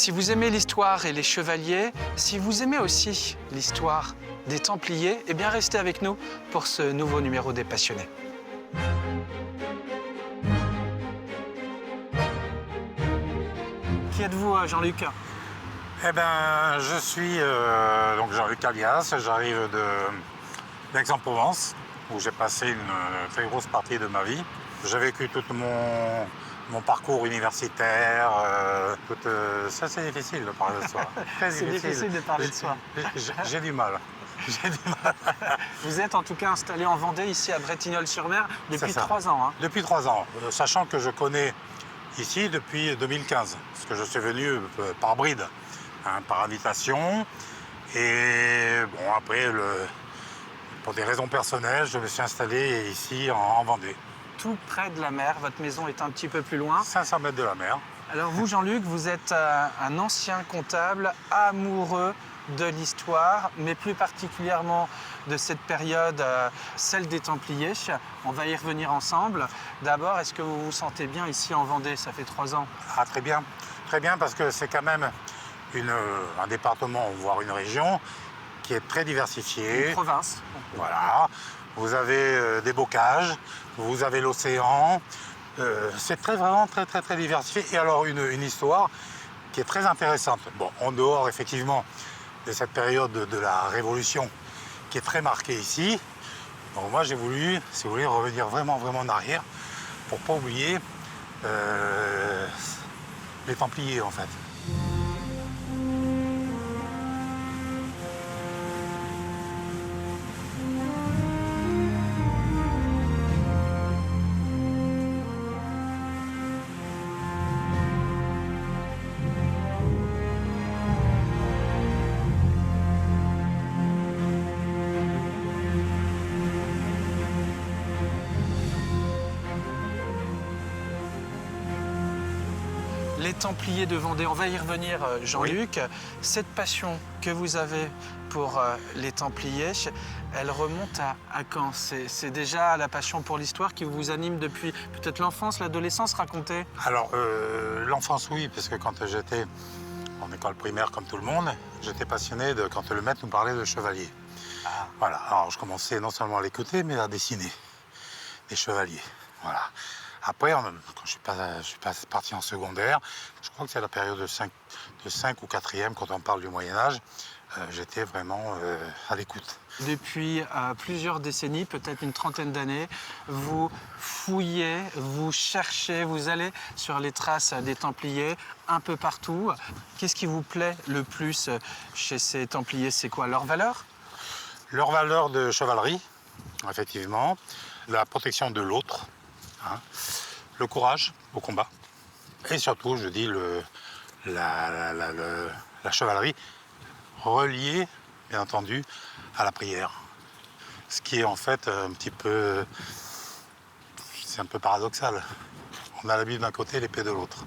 Si vous aimez l'histoire et les chevaliers, si vous aimez aussi l'histoire des Templiers, eh bien restez avec nous pour ce nouveau numéro des Passionnés. Qui êtes-vous, Jean-Luc? Eh ben, je suis donc Jean-Luc Alias, j'arrive d'Aix-en-Provence, où j'ai passé une très grosse partie de ma vie. J'ai vécu tout mon parcours universitaire, ça c'est difficile de parler de soi. C'est difficile de parler de soi. J'ai du mal. J'ai du mal. Vous êtes en tout cas installé en Vendée, ici à Bretignolles-sur-Mer, depuis 3 ans. Hein. Depuis 3 ans, sachant que je connais ici depuis 2015, parce que je suis venu par bride, hein, par invitation. Et bon, après, pour des raisons personnelles, je me suis installé ici en Vendée. Tout près de la mer, votre maison est un petit peu plus loin. 500 mètres de la mer. Alors vous, Jean-Luc, vous êtes un ancien comptable amoureux de l'histoire, mais plus particulièrement de cette période, celle des Templiers. On va y revenir ensemble. D'abord, est-ce que vous vous sentez bien ici en Vendée? Ça fait 3 ans. Ah, très bien, parce que c'est quand même un département, voire une région, qui est très diversifiée. Une province. Voilà. Vous avez des bocages, vous avez l'océan. C'est vraiment très diversifié. Et alors une histoire qui est très intéressante. Bon, en dehors effectivement de cette période de la Révolution qui est très marquée ici. Donc moi j'ai voulu, si vous voulez, revenir vraiment en arrière pour ne pas oublier les Templiers en fait. Les Templiers de Vendée, on va y revenir, Jean-Luc. Oui. Cette passion que vous avez pour les Templiers, elle remonte à quand? C'est déjà la passion pour l'histoire qui vous anime depuis peut-être l'enfance, l'adolescence, racontez? Alors, l'enfance, oui, parce que quand j'étais en école primaire comme tout le monde, j'étais passionné quand le maître nous parlait de chevaliers. Ah. Voilà, alors je commençais non seulement à l'écouter, mais à dessiner des chevaliers. Voilà. Après, quand je suis parti en secondaire, je crois que c'est la période de 5 ou 4e, quand on parle du Moyen-Âge, j'étais vraiment à l'écoute. Depuis plusieurs décennies, peut-être une trentaine d'années, vous fouillez, vous cherchez, vous allez sur les traces des Templiers un peu partout. Qu'est-ce qui vous plaît le plus chez ces Templiers? C'est quoi leur valeur? Leur valeur de chevalerie, effectivement, la protection de l'autre. Hein, le courage au combat et surtout, je dis, la chevalerie reliée, bien entendu, à la prière. Ce qui est en fait un petit peu... C'est un peu paradoxal. On a la Bible d'un côté et l'épée de l'autre.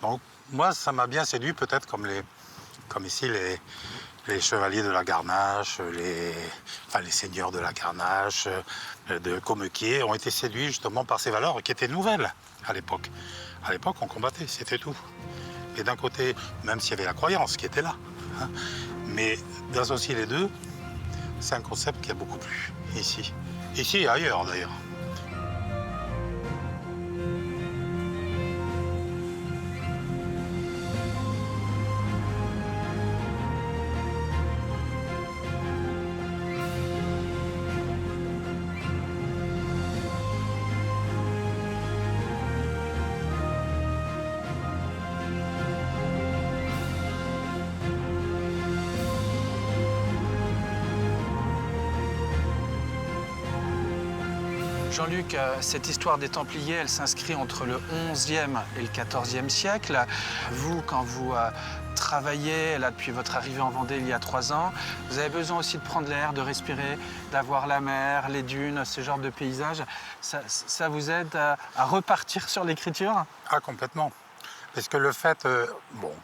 Donc, moi, ça m'a bien séduit, peut-être comme ici les chevaliers de la Garnache, les seigneurs de la Garnache, de Commequier, ont été séduits justement par ces valeurs qui étaient nouvelles à l'époque. À l'époque, on combattait, c'était tout. Et d'un côté, même s'il y avait la croyance qui était là, hein, mais d'associer les deux, c'est un concept qui a beaucoup plu ici. Ici et ailleurs d'ailleurs. Jean-Luc, cette histoire des Templiers, elle s'inscrit entre le XIe et le XIVe siècle. Vous, quand vous travaillez là depuis votre arrivée en Vendée il y a 3 ans, vous avez besoin aussi de prendre l'air, de respirer, d'avoir la mer, les dunes, ce genre de paysages. Ça vous aide à repartir sur l'écriture? Ah, complètement. Parce que le fait, bon,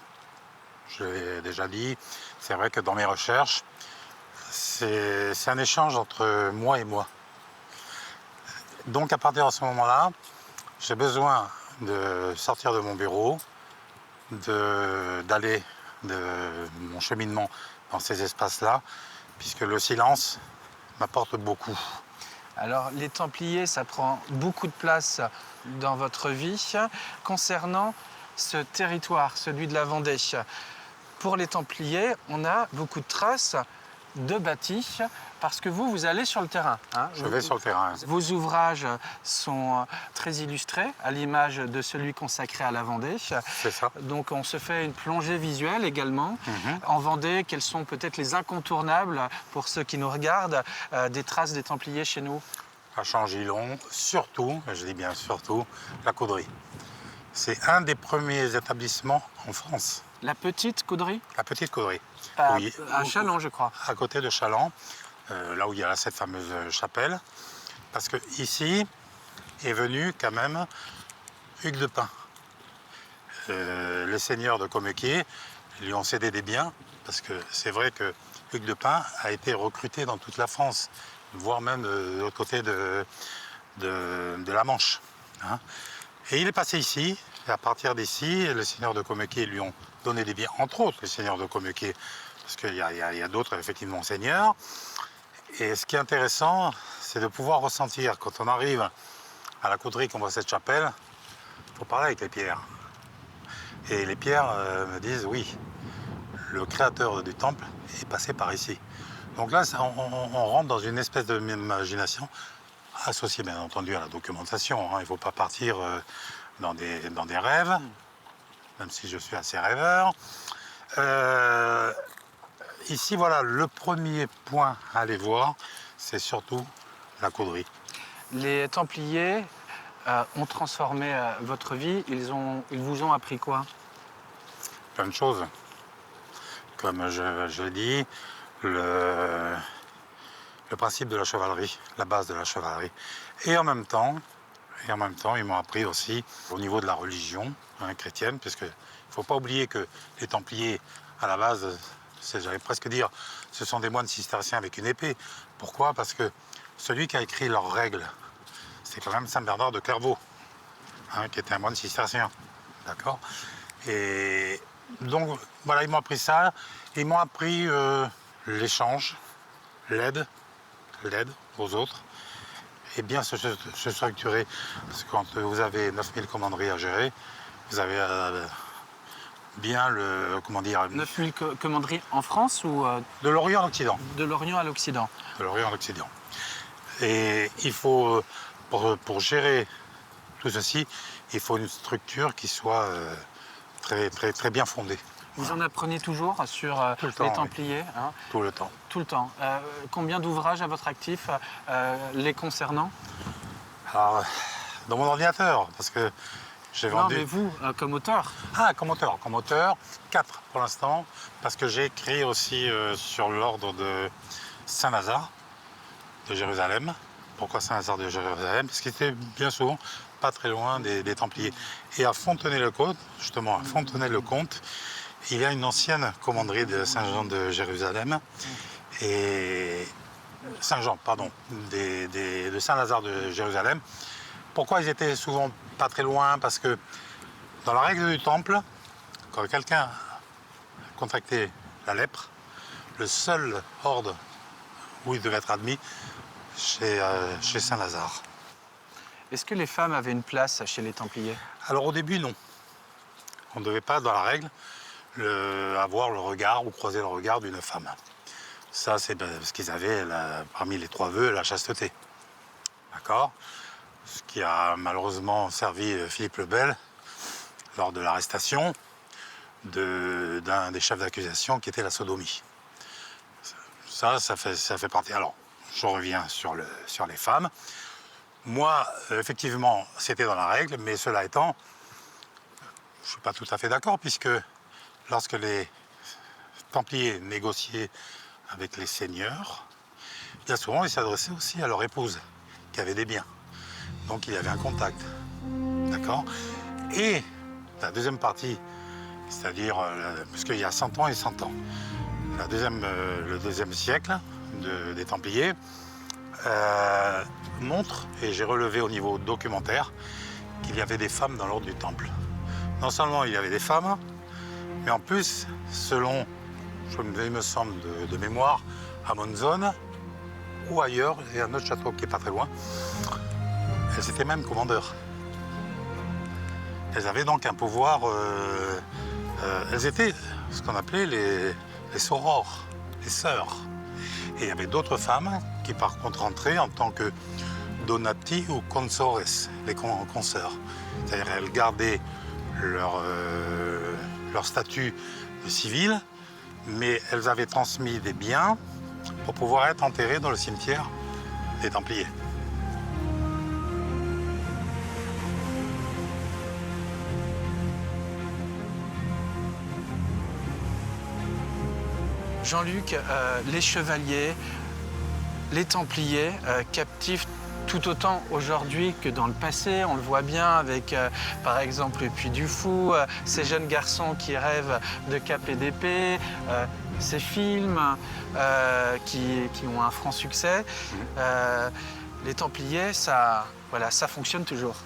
je l'ai déjà dit, c'est vrai que dans mes recherches, c'est un échange entre moi et moi. Donc à partir de ce moment-là, j'ai besoin de sortir de mon bureau, d'aller de mon cheminement dans ces espaces-là, puisque le silence m'apporte beaucoup. Alors, les Templiers, ça prend beaucoup de place dans votre vie. Concernant ce territoire, celui de la Vendée, pour les Templiers, on a beaucoup de traces de bâtis parce que vous allez sur le terrain. Hein. Je vais sur le terrain. Vos ouvrages sont très illustrés, à l'image de celui consacré à la Vendée. C'est ça. Donc on se fait une plongée visuelle également. En Vendée, quels sont peut-être les incontournables, pour ceux qui nous regardent, des traces des Templiers chez nous? À Changillon, surtout, je dis bien surtout, la Cauderie. C'est un des premiers établissements en France. La petite Cauderie? La petite Cauderie. Oui, À Châlons, je crois. à côté de Châlons, là où il y a cette fameuse chapelle. Parce que ici est venu quand même Hugues de Pin. Les seigneurs de Commequier lui ont cédé des biens, parce que c'est vrai que Hugues de Pin a été recruté dans toute la France, voire même de l'autre côté de la Manche. Hein. Et il est passé ici, et à partir d'ici, les seigneurs de Commequier lui ont donné des biens, entre autres les seigneurs de Commequier, parce qu'il y a d'autres, effectivement, seigneurs. Et ce qui est intéressant, c'est de pouvoir ressentir, quand on arrive à la Cauderie, qu'on voit cette chapelle, il faut parler avec les pierres. Et les pierres me disent, oui, le créateur du temple est passé par ici. Donc là, on rentre dans une espèce d'imagination, associée bien entendu à la documentation. Hein. Il ne faut pas partir dans des rêves, même si je suis assez rêveur. Ici, voilà, le premier point à aller voir, c'est surtout la Cauderie. Les Templiers ont transformé votre vie. Ils vous ont appris quoi? Plein de choses. Comme je l'ai dit, le principe de la chevalerie, la base de la chevalerie. Et en même temps, ils m'ont appris aussi au niveau de la religion chrétienne, puisque il ne faut pas oublier que les Templiers, à la base, j'allais presque dire, ce sont des moines cisterciens avec une épée. Pourquoi? Parce que celui qui a écrit leurs règles, c'est quand même Saint Bernard de Clairvaux, qui était un moine cistercien. D'accord? Et donc, voilà, ils m'ont appris ça. Ils m'ont appris l'échange, l'aide aux autres, et bien se structurer. Parce que quand vous avez 9000 commanderies à gérer, vous avez bien le, comment dire... 9000 commanderies en France ou de l'Orient à l'Occident. de l'Orient à l'Occident? De l'Orient à l'Occident. Et il faut, pour gérer tout ceci, il faut une structure qui soit très bien fondée. Vous en apprenez toujours sur les Templiers? Oui. Hein? Tout le temps. Tout le temps. Combien d'ouvrages à votre actif les concernant? Alors, dans mon ordinateur, parce que j'ai vendu... Non, mais vous, comme auteur? Ah, comme auteur, 4 pour l'instant, parce que j'ai écrit aussi sur l'ordre de Saint-Lazare de Jérusalem. Pourquoi Saint-Lazare de Jérusalem? Parce qu'il était bien souvent pas très loin des Templiers. Et à Fontenay-le-Comte, justement, à Fontenay-le-Comte, il y a une ancienne commanderie de Saint-Jean de Jérusalem, et Saint-Jean, pardon, de Saint-Lazare de Jérusalem. Pourquoi ils étaient souvent pas très loin? Parce que dans la règle du temple, quand quelqu'un contractait la lèpre, le seul ordre où il devait être admis, chez Saint-Lazare. Est-ce que les femmes avaient une place chez les Templiers? Alors au début, non. On ne devait pas, dans la règle, avoir le regard ou croiser le regard d'une femme. Ça, c'est parce qu'ils avaient, parmi les 3 vœux, la chasteté. D'accord? Ce qui a malheureusement servi Philippe le Bel lors de l'arrestation d'un des chefs d'accusation qui était la sodomie. Ça fait partie. Alors, je reviens sur les femmes. Moi, effectivement, c'était dans la règle, mais cela étant, je ne suis pas tout à fait d'accord, puisque lorsque les Templiers négociaient avec les seigneurs, bien souvent, ils s'adressaient aussi à leur épouse, qui avait des biens. Donc, il y avait un contact. D'accord? Et la deuxième partie, c'est-à-dire, parce qu'il y a 100 ans et 100 ans, le deuxième siècle des Templiers, montre, et j'ai relevé au niveau documentaire, qu'il y avait des femmes dans l'ordre du Temple. Non seulement il y avait des femmes, Mais en plus, selon, il me semble de mémoire, à Monzone ou ailleurs, il y a un autre château qui n'est pas très loin, elles étaient même commandeurs. Elles avaient donc un pouvoir, elles étaient ce qu'on appelait les sorores, les sœurs. Et il y avait d'autres femmes qui par contre rentraient en tant que donati ou consores, les consoeurs. C'est-à-dire qu'elles gardaient leur statut de civil, mais elles avaient transmis des biens pour pouvoir être enterrées dans le cimetière des Templiers. Jean-Luc, les chevaliers, les Templiers captivent tout autant aujourd'hui que dans le passé. On le voit bien avec, par exemple, le Puy du Fou, ces jeunes garçons qui rêvent de cap et d'épée, ces films qui ont un franc succès. Les Templiers, ça fonctionne toujours.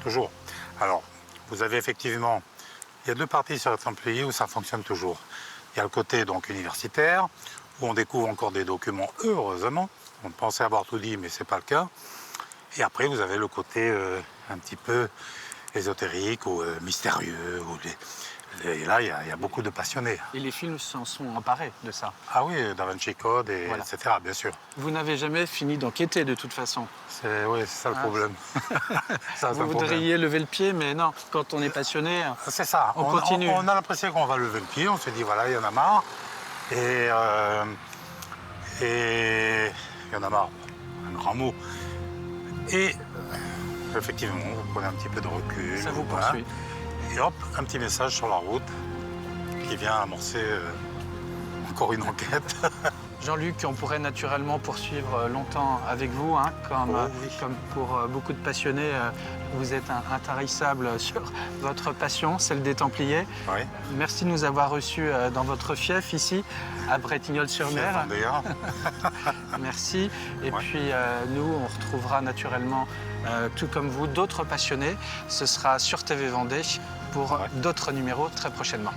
Toujours. Alors, vous avez effectivement, il y a deux parties sur les Templiers où ça fonctionne toujours. Il y a le côté donc universitaire, où on découvre encore des documents, heureusement. On pensait avoir tout dit, mais ce n'est pas le cas. Et après, vous avez le côté un petit peu ésotérique ou mystérieux. Et là, il y a beaucoup de passionnés. Et les films s'en sont emparés de ça. Ah oui, Da Vinci Code, Voilà. etc., bien sûr. Vous n'avez jamais fini d'enquêter de toute façon. Oui, c'est ça le problème. Ça, Vous voudriez lever le pied, mais non, quand on est passionné, c'est ça. On continue. On a l'impression qu'on va lever le pied, on se dit, voilà, il y en a marre. Et il y en a marre, un grand mot. Et effectivement, vous prenez un petit peu de recul. ça vous voilà. poursuit. Et hop, un petit message sur la route qui vient amorcer encore une enquête. Jean-Luc, on pourrait naturellement poursuivre longtemps avec vous, hein, comme pour beaucoup de passionnés, vous êtes intarissable sur votre passion, celle des Templiers. Oui. Merci de nous avoir reçus dans votre fief ici, à Bretignolles-sur-Mer. D'ailleurs. Merci. Et puis nous, on retrouvera naturellement, tout comme vous, d'autres passionnés. Ce sera sur TV Vendée pour d'autres numéros très prochainement.